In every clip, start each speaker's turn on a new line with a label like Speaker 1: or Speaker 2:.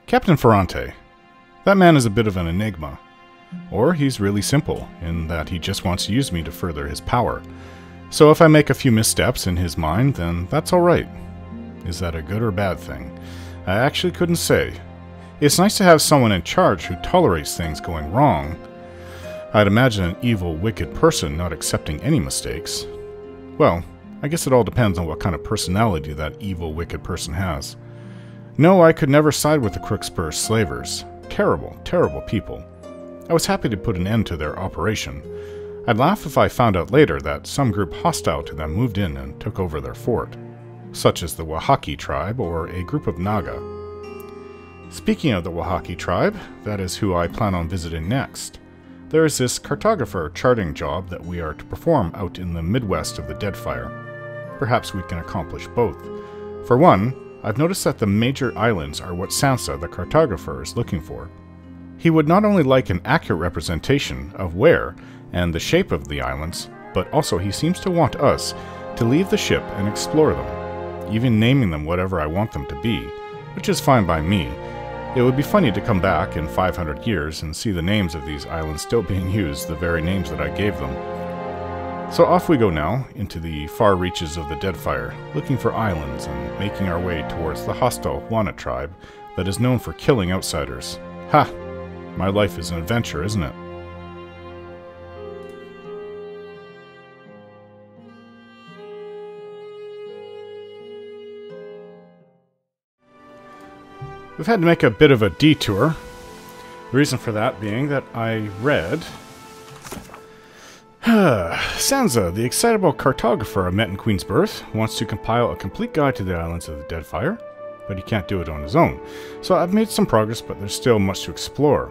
Speaker 1: Captain Ferrante. That man is a bit of an enigma. Or he's really simple, in that he just wants to use me to further his power. So if I make a few missteps in his mind, then that's alright. Is that a good or bad thing? I actually couldn't say. It's nice to have someone in charge who tolerates things going wrong. I'd imagine an evil, wicked person not accepting any mistakes. Well, I guess it all depends on what kind of personality that evil, wicked person has. No, I could never side with the Crookspur slavers. Terrible, terrible people. I was happy to put an end to their operation. I'd laugh if I found out later that some group hostile to them moved in and took over their fort, such as the Wahaki Tribe or a group of Naga. Speaking of the Wahaki Tribe, that is who I plan on visiting next. There is this cartographer charting job that we are to perform out in the Midwest of the Deadfire. Perhaps we can accomplish both. For one, I've noticed that the major islands are what Sansa, the cartographer, is looking for. He would not only like an accurate representation of where and the shape of the islands, but also he seems to want us to leave the ship and explore them, even naming them whatever I want them to be, which is fine by me. It would be funny to come back in 500 years and see the names of these islands still being used, the very names that I gave them. So off we go now, into the far reaches of the Deadfire, looking for islands and making our way towards the hostile Wana tribe that is known for killing outsiders. Ha! My life is an adventure, isn't it? We've had to make a bit of a detour. The reason for that being that I read... Sansa, the excitable cartographer I met in Queensbirth, wants to compile a complete guide to the islands of the Deadfire, but he can't do it on his own. So I've made some progress, but there's still much to explore.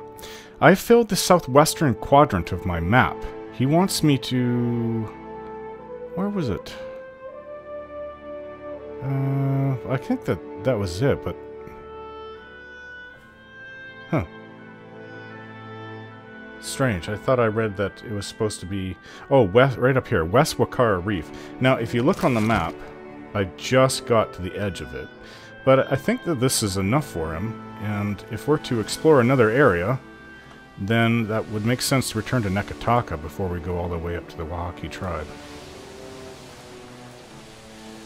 Speaker 1: I've filled the southwestern quadrant of my map. He wants me to... Where was it? I think that was it, but... Huh. Strange. I thought I read that it was supposed to be... Oh, west, right up here. West Wakara Reef. Now, if you look on the map, I just got to the edge of it. But I think that this is enough for him. And if we're to explore another area, then that would make sense to return to Neketaka before we go all the way up to the Wahaki Tribe.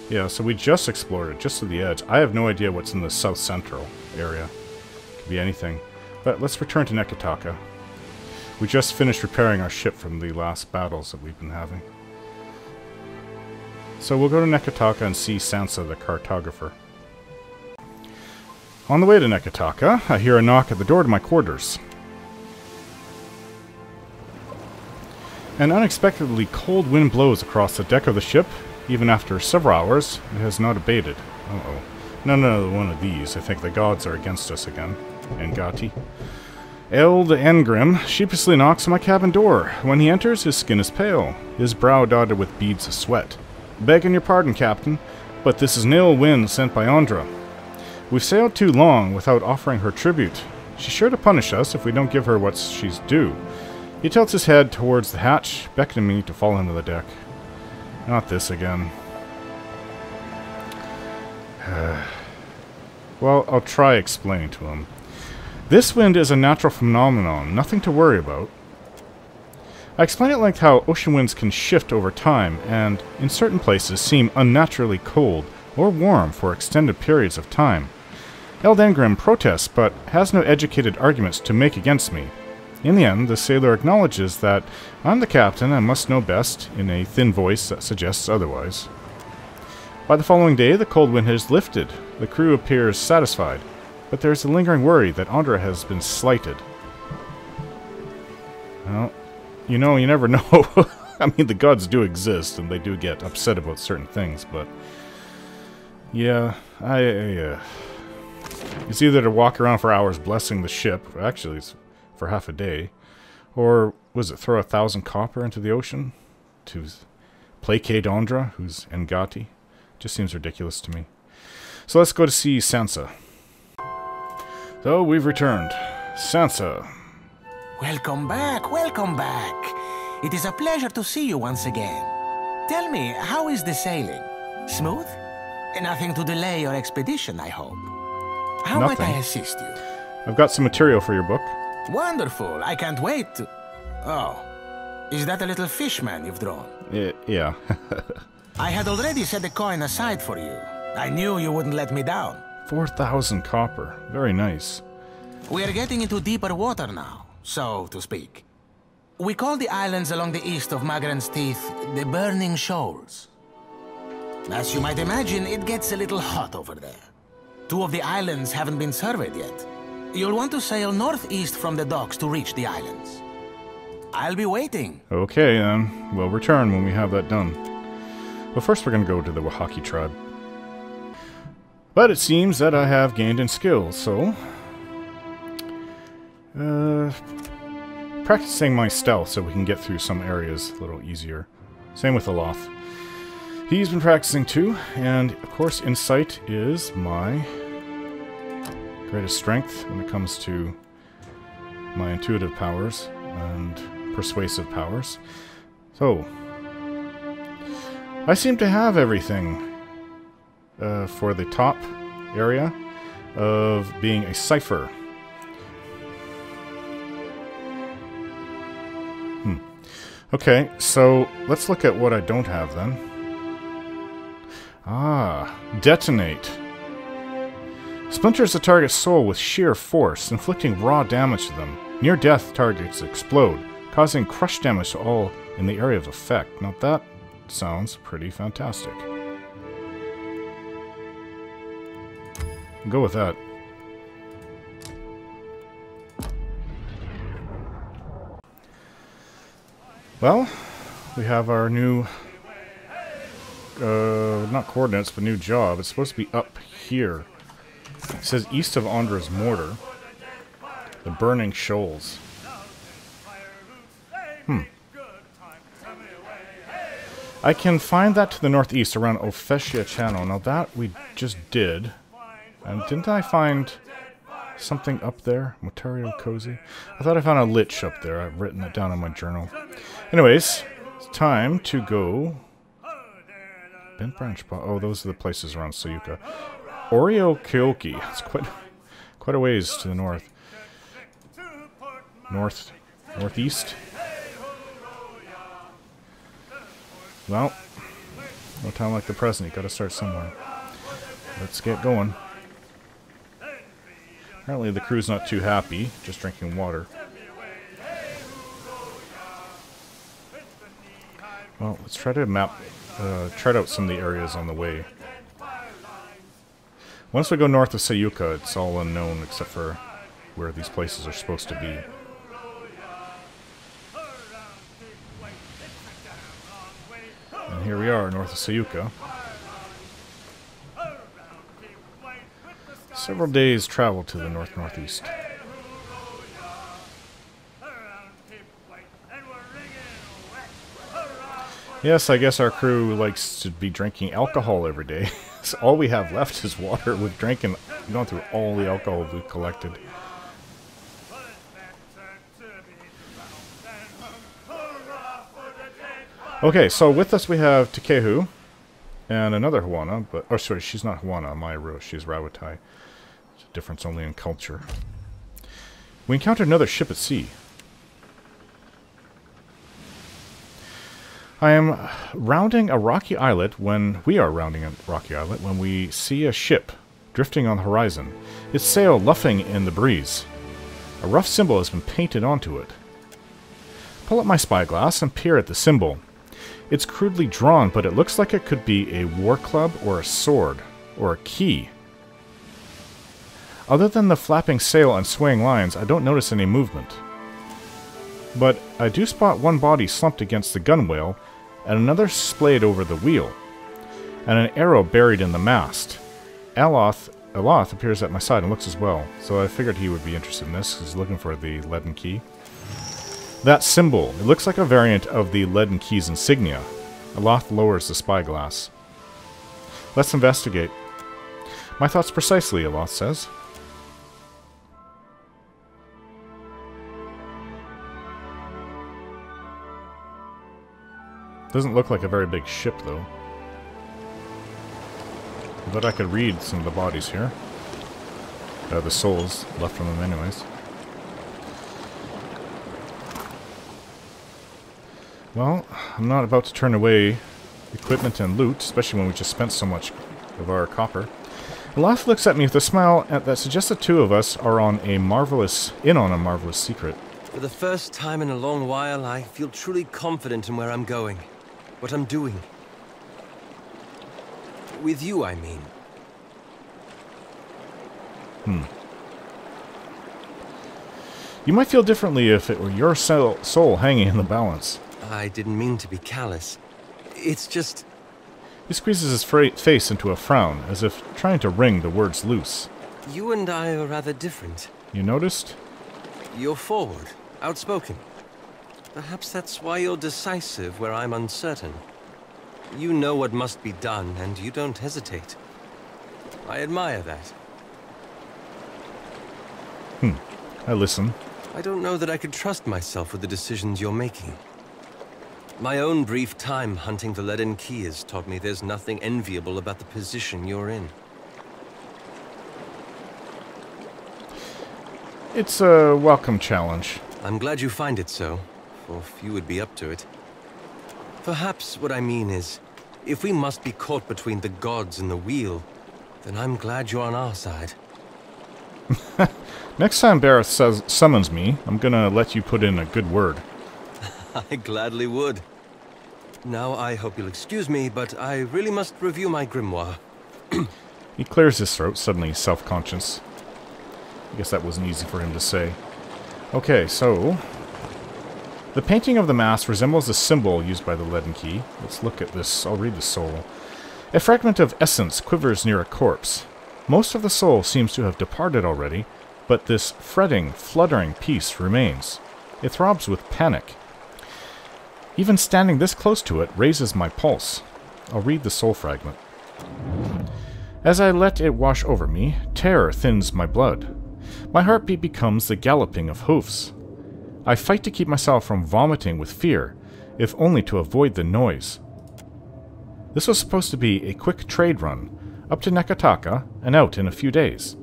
Speaker 1: Yeah, so we just explored it, just to the edge. I have no idea what's in the south central area. Could be anything. But let's return to Neketaka. We just finished repairing our ship from the last battles that we've been having. So we'll go to Neketaka and see Sansa the cartographer. On the way to Neketaka, I hear a knock at the door to my quarters. An unexpectedly cold wind blows across the deck of the ship. Even after several hours, it has not abated. Uh-oh. Another one of these. I think the gods are against us again. Ngati. Eld Engrim sheepishly knocks on my cabin door. When he enters, his skin is pale, his brow dotted with beads of sweat. Begging your pardon, Captain, but this is an ill wind sent by Andra. We've sailed too long without offering her tribute. She's sure to punish us if we don't give her what she's due. He tilts his head towards the hatch, beckoning me to fall into the deck. Not this again. Well, I'll try explaining to him. This wind is a natural phenomenon, nothing to worry about. I explain at length how ocean winds can shift over time, and in certain places seem unnaturally cold or warm for extended periods of time. Eldengrim protests, but has no educated arguments to make against me. In the end, the sailor acknowledges that I'm the captain and must know best, in a thin voice that suggests otherwise. By the following day, the cold wind has lifted. The crew appears satisfied, but there is a lingering worry that Andra has been slighted. Well, you know, you never know. I mean, the gods do exist, and they do get upset about certain things, but... Yeah, it's either to walk around for hours blessing the ship, actually it's for half a day, or, was it throw 1,000 copper into the ocean to placate Andra, who's Ngati? Just seems ridiculous to me. So let's go to see Sansa. So we've returned. Sansa.
Speaker 2: Welcome back, welcome back. It is a pleasure to see you once again. Tell me, how is the sailing? Smooth? Nothing to delay your expedition, I hope. How might I assist you?
Speaker 1: I've got some material for your book.
Speaker 2: Wonderful. I can't wait to... Oh. Is that a little fishman you've drawn?
Speaker 1: Yeah.
Speaker 2: I had already set a coin aside for you. I knew you wouldn't let me down.
Speaker 1: 4,000 copper. Very nice.
Speaker 2: We are getting into deeper water now, so to speak. We call the islands along the east of Magran's Teeth the Burning Shoals. As you might imagine, it gets a little hot over there. 2 of the islands haven't been surveyed yet. You'll want to sail northeast from the docks to reach the islands. I'll be waiting.
Speaker 1: Okay, then. We'll return when we have that done. But first we're going to go to the Wahaki Tribe. But it seems that I have gained in skill, so... practicing my stealth so we can get through some areas a little easier. Same with Aloth. He's been practicing too, and of course insight is my greatest strength when it comes to my intuitive powers and persuasive powers. So, I seem to have everything for the top area of being a cipher. Okay, so let's look at what I don't have then. Ah, detonate. Splinters the target's soul with sheer force, inflicting raw damage to them. Near-death targets explode, causing crush damage to all in the area of effect. Now that sounds pretty fantastic. Go with that. Well, we have our new, not coordinates, but new job. It's supposed to be up here. It says east of Andra's Mortar. The Burning Shoals. I can find that to the northeast around Ophessia Channel. Now that we just did. And didn't I find something up there? Motario Cozy? I thought I found a lich up there. I've written it down in my journal. Anyways, it's time to go... Bent Branch... Oh, those are the places around Sayuka. Koīki. It's quite a ways to the north. Northeast. Well, no time like the present. You gotta start somewhere. Let's get going. Apparently the crew's not too happy, just drinking water. Well, let's try to chart out some of the areas on the way. Once we go north of Sayuka, it's all unknown except for where these places are supposed to be. And here we are, north of Sayuka. Several days travel to the north-northeast. Yes, I guess our crew likes to be drinking alcohol every day. So all we have left is water. We've gone through all the alcohol we've collected. Okay, so with us we have Tekēhu and another Hwana, but oh sorry, she's not Hwana, Mairo, she's Rawatai. It's a difference only in culture. We encountered another ship at sea. I am rounding a rocky islet when we see a ship drifting on the horizon, its sail luffing in the breeze. A rough symbol has been painted onto it. Pull up my spyglass and peer at the symbol. It's crudely drawn, but it looks like it could be a war club or a sword or a key. Other than the flapping sail and swaying lines, I don't notice any movement. But I do spot one body slumped against the gunwale, and another splayed over the wheel, and an arrow buried in the mast. Aloth appears at my side and looks as well, so I figured he would be interested in this. He's looking for the leaden key. That symbol, it looks like a variant of the leaden key's insignia. Aloth lowers the spyglass. Let's investigate. My thoughts precisely, Aloth says. Doesn't look like a very big ship, though. But I could read some of the bodies here. The souls left from them anyways. Well, I'm not about to turn away equipment and loot, especially when we just spent so much of our copper. Olaf looks at me with a smile that suggests the two of us are on a marvelous secret.
Speaker 3: For the first time in a long while, I feel truly confident in where I'm going. What I'm doing. With you, I mean.
Speaker 1: You might feel differently if it were your soul hanging in the balance.
Speaker 3: I didn't mean to be callous. It's just...
Speaker 1: He squeezes his face into a frown, as if trying to wring the words loose.
Speaker 3: You and I are rather different.
Speaker 1: You noticed?
Speaker 3: You're forward, outspoken. Perhaps that's why you're decisive where I'm uncertain. You know what must be done, and you don't hesitate. I admire that.
Speaker 1: I listen.
Speaker 3: I don't know that I could trust myself with the decisions you're making. My own brief time hunting the Leaden Key has taught me there's nothing enviable about the position you're in.
Speaker 1: It's a welcome challenge.
Speaker 3: I'm glad you find it so, for few would be up to it. Perhaps what I mean is, if we must be caught between the gods and the wheel, then I'm glad you're on our side.
Speaker 1: Next time Bareth summons me, I'm gonna let you put in a good word.
Speaker 3: I gladly would. Now I hope you'll excuse me, but I really must review my grimoire.
Speaker 1: He clears his throat, suddenly self-conscious. I guess that wasn't easy for him to say. Okay, so... The painting of the mask resembles the symbol used by the Leaden Key. Let's look at this. I'll read the soul. A fragment of essence quivers near a corpse. Most of the soul seems to have departed already, but this fretting, fluttering piece remains. It throbs with panic. Even standing this close to it raises my pulse. I'll read the soul fragment. As I let it wash over me, terror thins my blood. My heartbeat becomes the galloping of hoofs. I fight to keep myself from vomiting with fear, if only to avoid the noise. This was supposed to be a quick trade run, up to Nekataka and out in a few days.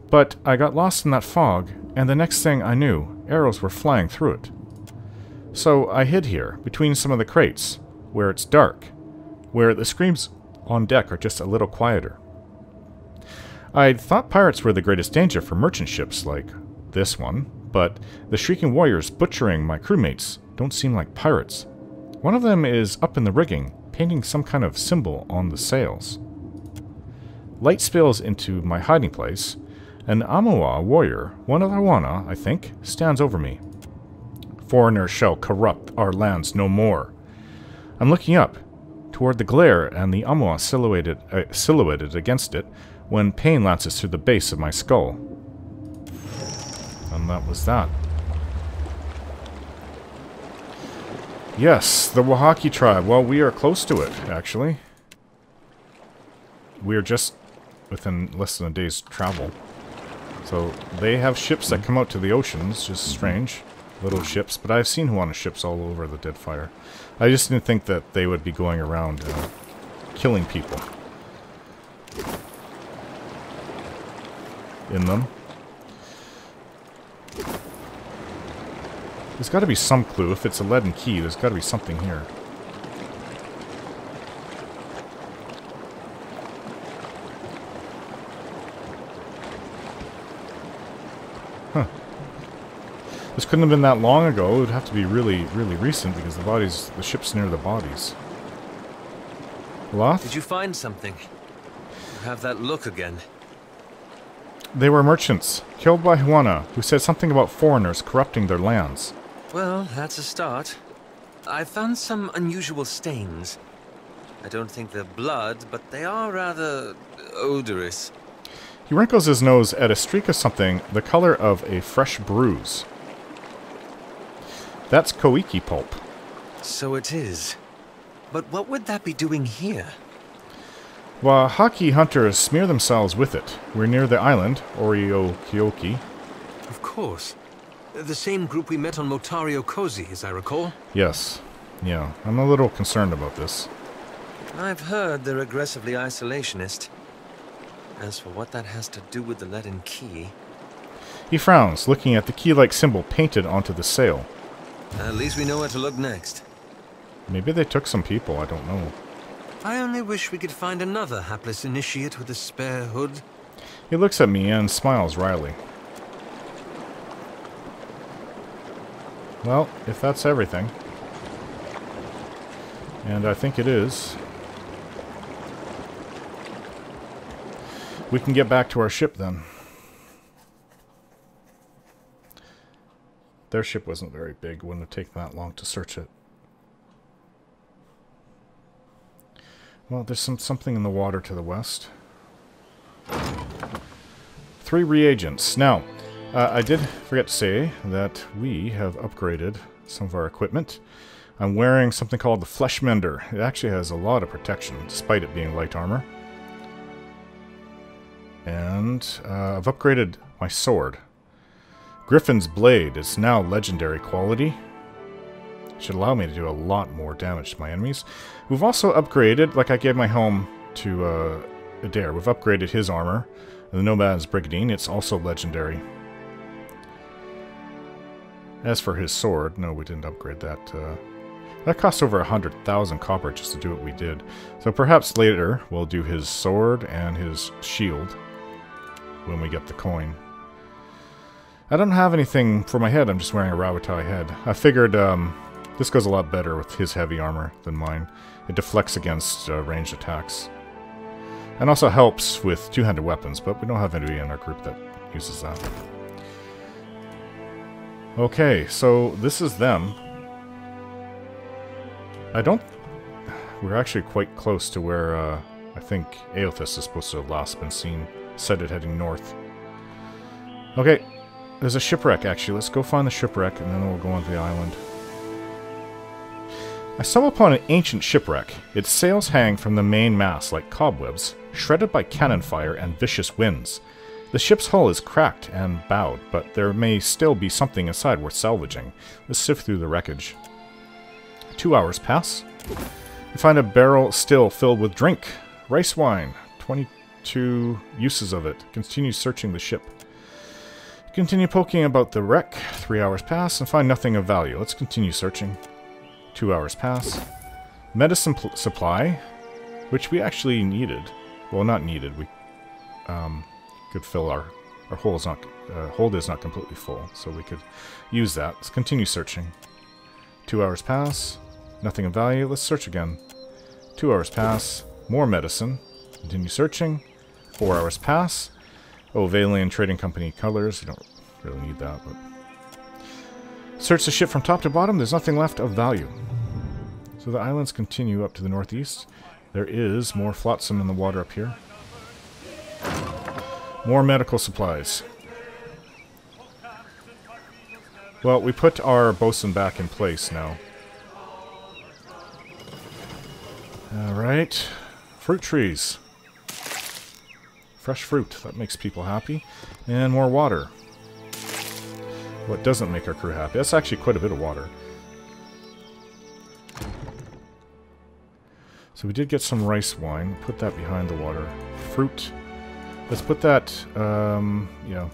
Speaker 1: But I got lost in that fog, and the next thing I knew, arrows were flying through it. So I hid here, between some of the crates, where it's dark, where the screams on deck are just a little quieter. I'd thought pirates were the greatest danger for merchant ships like this one, but the shrieking warriors butchering my crewmates don't seem like pirates. One of them is up in the rigging, painting some kind of symbol on the sails. Light spills into my hiding place. An Amuwa warrior, one of the Awana, I think, stands over me. Foreigners shall corrupt our lands no more. I'm looking up, toward the glare and the Amuwa silhouetted against it, when pain lances through the base of my skull. And that was that. Yes, the Wahaki Tribe. Well, we are close to it, actually. We are just within less than a day's travel. So, they have ships that come out to the oceans, just strange. Little ships, but I've seen Huana ships all over the Deadfire. I just didn't think that they would be going around killing people in them. There's got to be some clue. If it's a Leaden Key, there's got to be something here. Huh. This couldn't have been that long ago. It would have to be really, really recent because the ship's near the bodies. Loth?
Speaker 3: Did you find something? You have that look again.
Speaker 1: They were merchants, killed by Huana, who said something about foreigners corrupting their lands.
Speaker 3: Well, that's a start. I found some unusual stains. I don't think they're blood, but they are rather odorous.
Speaker 1: He wrinkles his nose at a streak of something the color of a fresh bruise. That's Koīki pulp.
Speaker 3: So it is. But what would that be doing here?
Speaker 1: Wahaki hunters smear themselves with it. We're near the island, Oreo-Kyoki.
Speaker 3: Of course. The same group we met on Motario Kozi, as I recall.
Speaker 1: Yes. Yeah, I'm a little concerned about this.
Speaker 3: I've heard they're aggressively isolationist. As for what that has to do with the leaden key...
Speaker 1: He frowns, looking at the key-like symbol painted onto the sail.
Speaker 3: At least we know where to look next.
Speaker 1: Maybe they took some people, I don't know.
Speaker 3: I only wish we could find another hapless initiate with a spare hood.
Speaker 1: He looks at me and smiles wryly. Well, if that's everything... And I think it is... we can get back to our ship then. Their ship wasn't very big. Wouldn't have taken that long to search it. Well, there's something in the water to the west. 3 reagents. Now, I did forget to say that we have upgraded some of our equipment. I'm wearing something called the Flesh Mender. It actually has a lot of protection, despite it being light armor. And I've upgraded my sword. Griffin's Blade is now legendary quality. Should allow me to do a lot more damage to my enemies. We've also upgraded, like I gave my helm to Adair, we've upgraded his armor. The Nomad's Brigandine, it's also legendary. As for his sword, no, we didn't upgrade that. That cost over 100,000 copper just to do what we did. So perhaps later we'll do his sword and his shield when we get the coin. I don't have anything for my head, I'm just wearing a Rawatai head. I figured this goes a lot better with his heavy armor than mine. It deflects against ranged attacks. And also helps with two-handed weapons, but we don't have anybody in our group that uses that. Okay, so this is them. We're actually quite close to where I think Aothis is supposed to have last been seen. Set it heading north. Okay, there's a shipwreck actually. Let's go find the shipwreck and then we'll go onto the island. I stumble upon an ancient shipwreck. Its sails hang from the main mast like cobwebs, shredded by cannon fire and vicious winds. The ship's hull is cracked and bowed, but there may still be something inside worth salvaging. Let's sift through the wreckage. 2 hours pass. We find a barrel still filled with drink. Rice wine. 22 uses of it. Continue searching the ship. Continue poking about the wreck. 3 hours pass and find nothing of value. Let's continue searching. 2 hours pass. Medicine supply, which we actually needed. Well, not needed. We could fill our hold is not completely full, so we could use that. Let's continue searching. 2 hours pass. Nothing of value. Let's search again. 2 hours pass. More medicine. Continue searching. 4 hours pass. Oh, Valian Trading Company colors. You don't really need that, but... Search the ship from top to bottom. There's nothing left of value. So the islands continue up to the northeast. There is more flotsam in the water up here. More medical supplies. Well, we put our bosun back in place now. Alright. Fruit trees. Fresh fruit. That makes people happy. And more water. What doesn't make our crew happy? That's actually quite a bit of water. So we did get some rice wine. Put that behind the water. Fruit. Let's put that, yeah.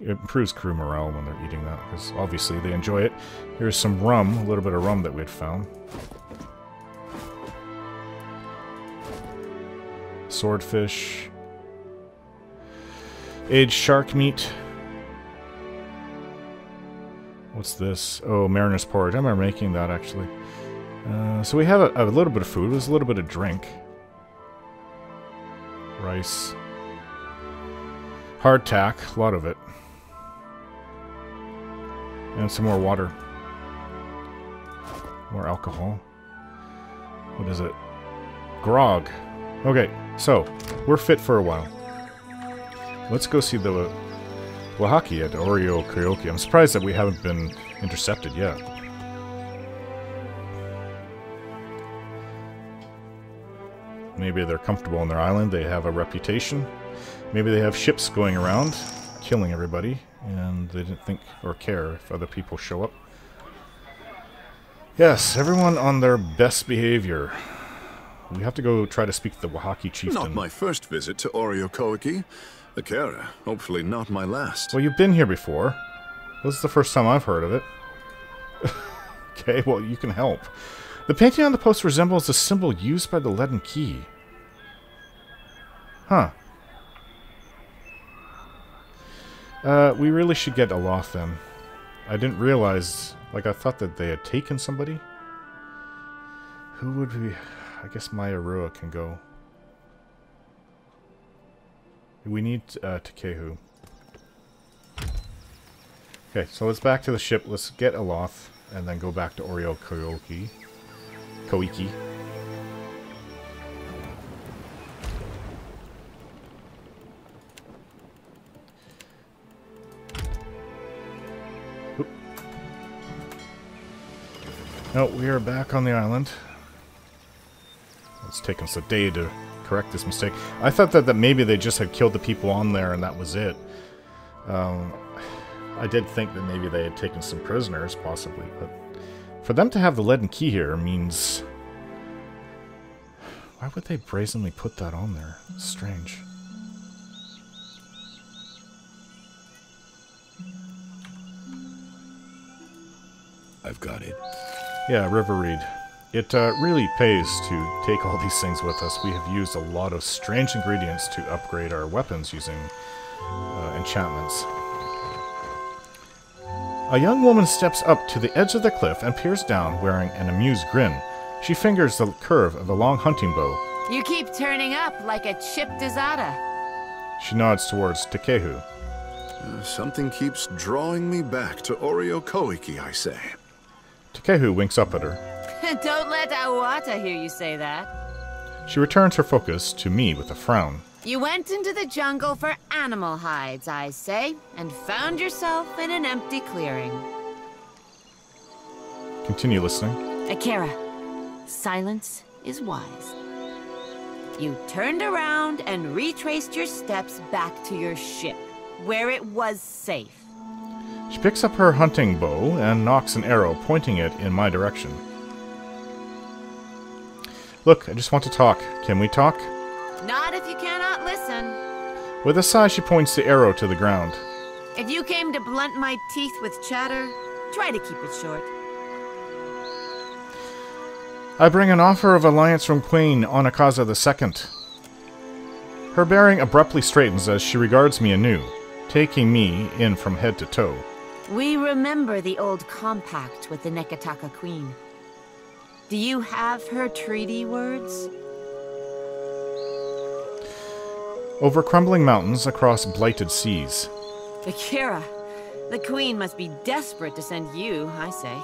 Speaker 1: It improves crew morale when they're eating that, because obviously they enjoy it. Here's some rum, a little bit of rum that we had found. Swordfish. Aged shark meat. What's this? Oh, mariner's porridge. I remember making that, actually. So we have a little bit of food. There's a little bit of drink. Rice. Hardtack. A lot of it. And some more water. More alcohol. What is it? Grog. Okay, so we're fit for a while. Let's go see the Wahaki at Oreo Koīki. I'm surprised that we haven't been intercepted yet. Maybe they're comfortable on their island. They have a reputation. Maybe they have ships going around, killing everybody, and they didn't think or care if other people show up. Yes, everyone on their best behavior. We have to go try to speak to the Wahaki chieftain.
Speaker 4: Not my first visit to Koīki. Tekēhu, hopefully not my last.
Speaker 1: Well, you've been here before. This is the first time I've heard of it. Okay, well, you can help. The painting on the post resembles the symbol used by the leaden key. Huh. We really should get Aloth then. I didn't realize... Like, I thought that they had taken somebody. Who would we... I guess Mairua can go. We need Tekēhu. Okay, so let's back to the ship. Let's get Aloth, and then go back to Koīki. Oop. No, we are back on the island. It's taken us a day to correct this mistake. I thought that maybe they just had killed the people on there and that was it. I did think that maybe they had taken some prisoners, possibly, but for them to have the leaden key here means... Why would they brazenly put that on there? It's strange.
Speaker 4: I've got it.
Speaker 1: Yeah, River Reed. It really pays to take all these things with us. We have used a lot of strange ingredients to upgrade our weapons using enchantments. A young woman steps up to the edge of the cliff and peers down, wearing an amused grin. She fingers the curve of a long hunting bow.
Speaker 5: You keep turning up like a chipped Izada.
Speaker 1: She nods towards Tekēhu.
Speaker 4: Something keeps drawing me back to Koīki, I say.
Speaker 1: Tekēhu winks up at her.
Speaker 5: Don't let Awata hear you say that.
Speaker 1: She returns her focus to me with a frown.
Speaker 5: You went into the jungle for animal hides, I say, and found yourself in an empty clearing.
Speaker 1: Continue listening.
Speaker 5: Akira, silence is wise. You turned around and retraced your steps back to your ship, where it was safe.
Speaker 1: She picks up her hunting bow and knocks an arrow, pointing it in my direction. Look, I just want to talk. Can we talk?
Speaker 5: Not if you cannot listen.
Speaker 1: With a sigh, she points the arrow to the ground.
Speaker 5: If you came to blunt my teeth with chatter, try to keep it short.
Speaker 1: I bring an offer of alliance from Queen Onakaza II. Her bearing abruptly straightens as she regards me anew, taking me in from head to toe.
Speaker 5: We remember the old compact with the Neketaka Queen. Do you have her treaty words?
Speaker 1: Over crumbling mountains, across blighted seas.
Speaker 5: Akira, the Queen must be desperate to send you, I say.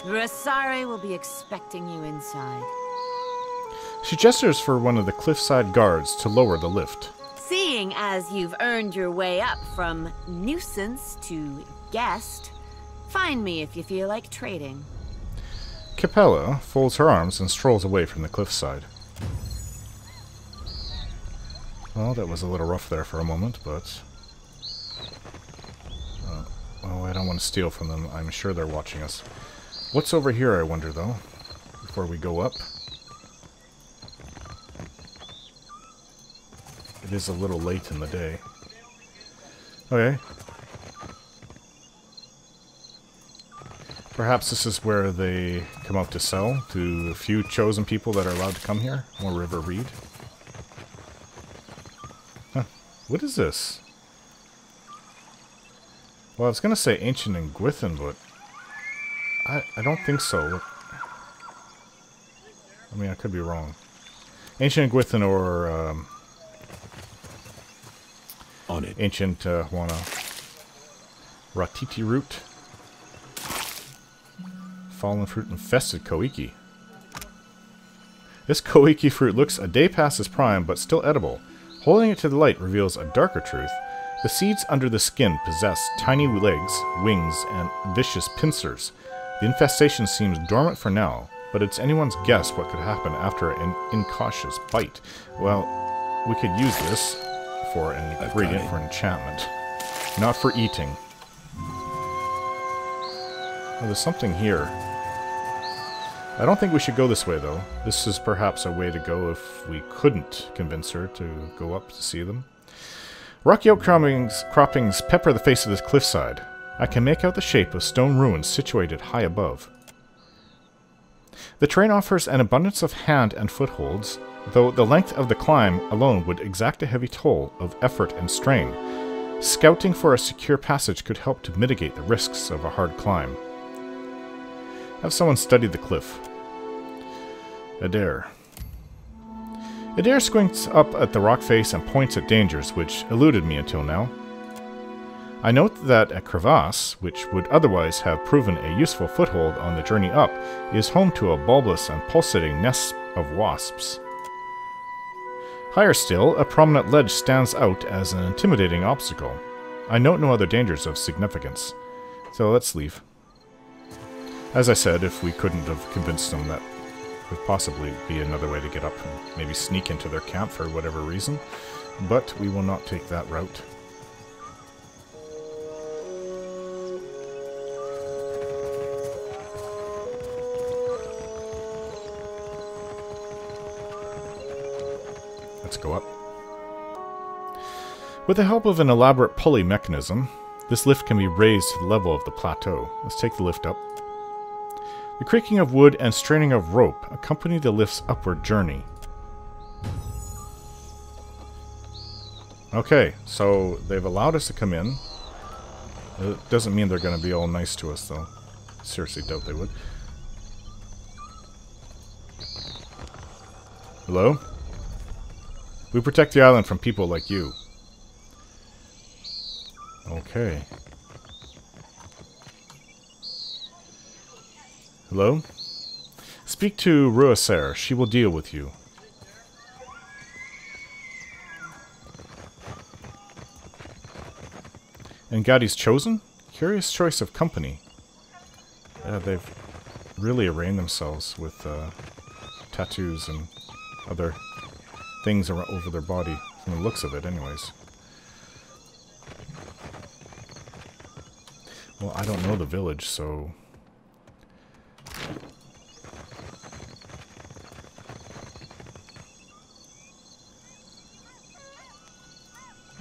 Speaker 5: Rasare will be expecting you inside.
Speaker 1: She gestures for one of the cliffside guards to lower the lift.
Speaker 5: Seeing as you've earned your way up from nuisance to guest, find me if you feel like trading.
Speaker 1: Capella folds her arms and strolls away from the cliffside. Well, that was a little rough there for a moment, but... oh, I don't want to steal from them. I'm sure they're watching us. What's over here, I wonder, though, before we go up? It is a little late in the day. Okay. Perhaps this is where they come out to sell to a few chosen people that are allowed to come here. More River Reed. Huh. What is this? Well, I was going to say Ancient and Gwithin, but I don't think so. Look. I mean, I could be wrong. Ancient and Gwithin or
Speaker 4: On it.
Speaker 1: Ancient Huana. Ratiti root. Fallen fruit infested Koīki. This Koīki fruit looks a day past its prime, but still edible. Holding it to the light reveals a darker truth. The seeds under the skin possess tiny legs, wings, and vicious pincers. The infestation seems dormant for now, but it's anyone's guess what could happen after an incautious bite. Well, we could use this for an ingredient for enchantment, not for eating. Oh, there's something here. I don't think we should go this way, though. This is perhaps a way to go if we couldn't convince her to go up to see them. Rocky outcroppings pepper the face of this cliffside. I can make out the shape of stone ruins situated high above. The terrain offers an abundance of hand and footholds, though the length of the climb alone would exact a heavy toll of effort and strain. Scouting for a secure passage could help to mitigate the risks of a hard climb. Have someone study the cliff. Adair. Adair squints up at the rock face and points at dangers which eluded me until now. I note that a crevasse, which would otherwise have proven a useful foothold on the journey up, is home to a bulbous and pulsating nest of wasps. Higher still, a prominent ledge stands out as an intimidating obstacle. I note no other dangers of significance, so let's leave. As I said, if we couldn't have convinced them, that could possibly be another way to get up and maybe sneak into their camp for whatever reason, but we will not take that route. Let's go up. With the help of an elaborate pulley mechanism, this lift can be raised to the level of the plateau. Let's take the lift up. The creaking of wood and straining of rope accompany the lift's upward journey. Okay, so they've allowed us to come in. It doesn't mean they're going to be all nice to us, though. Seriously doubt they would. Hello? We protect the island from people like you. Okay. Hello? Speak to Ruaser. She will deal with you. And Gadi's chosen? Curious choice of company. Yeah, they've really arranged themselves with tattoos and other things over their body, from the looks of it anyways. Well, I don't know the village, so...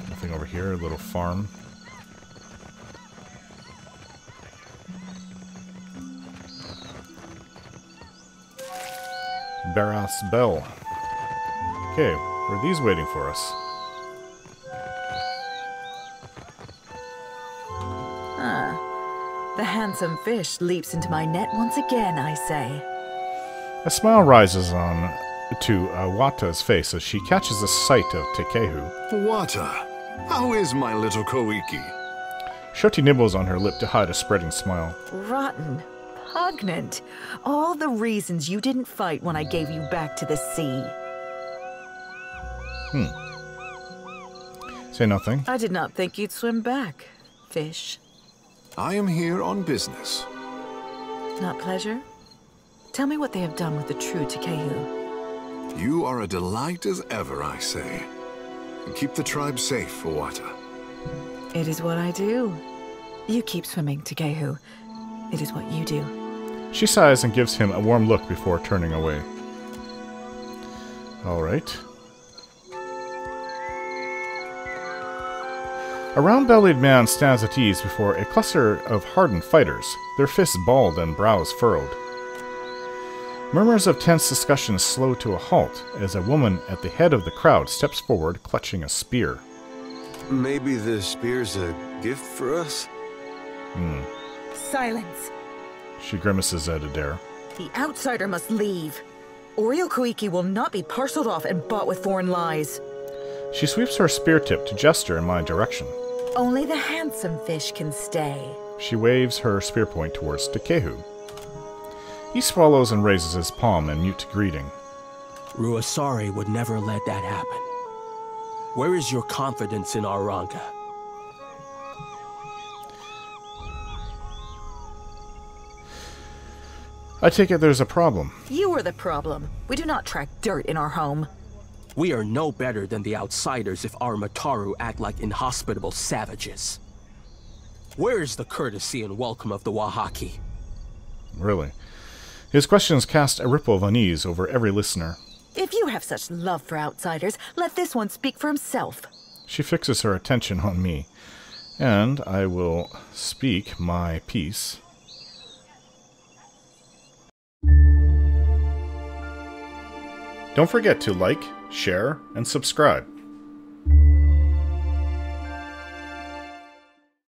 Speaker 1: Nothing over here, a little farm. Barras Bell. Okay, were these waiting for us?
Speaker 6: The handsome fish leaps into my net once again, I say.
Speaker 1: A smile rises to Wata's face as she catches a sight of Tekēhu.
Speaker 4: Wata, how is my little Koīki?
Speaker 1: Shoti nibbles on her lip to hide a spreading smile.
Speaker 6: Rotten. Pugnant. All the reasons you didn't fight when I gave you back to the sea.
Speaker 1: Say nothing.
Speaker 6: I did not think you'd swim back, fish.
Speaker 4: I am here on business.
Speaker 6: Not pleasure? Tell me what they have done with the true Tekēhu.
Speaker 4: You are a delight as ever, I say. And keep the tribe safe, Wata.
Speaker 6: It is what I do. You keep swimming, Tekēhu. It is what you do.
Speaker 1: She sighs and gives him a warm look before turning away. Alright. A round-bellied man stands at ease before a cluster of hardened fighters, their fists balled and brows furrowed. Murmurs of tense discussion slow to a halt as a woman at the head of the crowd steps forward, clutching a spear.
Speaker 3: Maybe the spear's a gift for us?
Speaker 6: Silence.
Speaker 1: She grimaces at Adair.
Speaker 6: The outsider must leave. Koīki will not be parceled off and bought with foreign lies.
Speaker 1: She sweeps her spear tip to gesture in my direction.
Speaker 6: Only the handsome fish can stay.
Speaker 1: She waves her spear point towards Tekēhu. He swallows and raises his palm in mute greeting.
Speaker 7: Ruasari would never let that happen. Where is your confidence in our ranga?
Speaker 1: I take it there's a problem.
Speaker 6: You are the problem. We do not track dirt in our home.
Speaker 7: We are no better than the outsiders if our Mataru act like inhospitable savages. Where is the courtesy and welcome of the Wahaki?
Speaker 1: Really? His questions cast a ripple of unease over every listener.
Speaker 6: If you have such love for outsiders, let this one speak for himself.
Speaker 1: She fixes her attention on me, and I will speak my piece. Don't forget to like, share, and subscribe.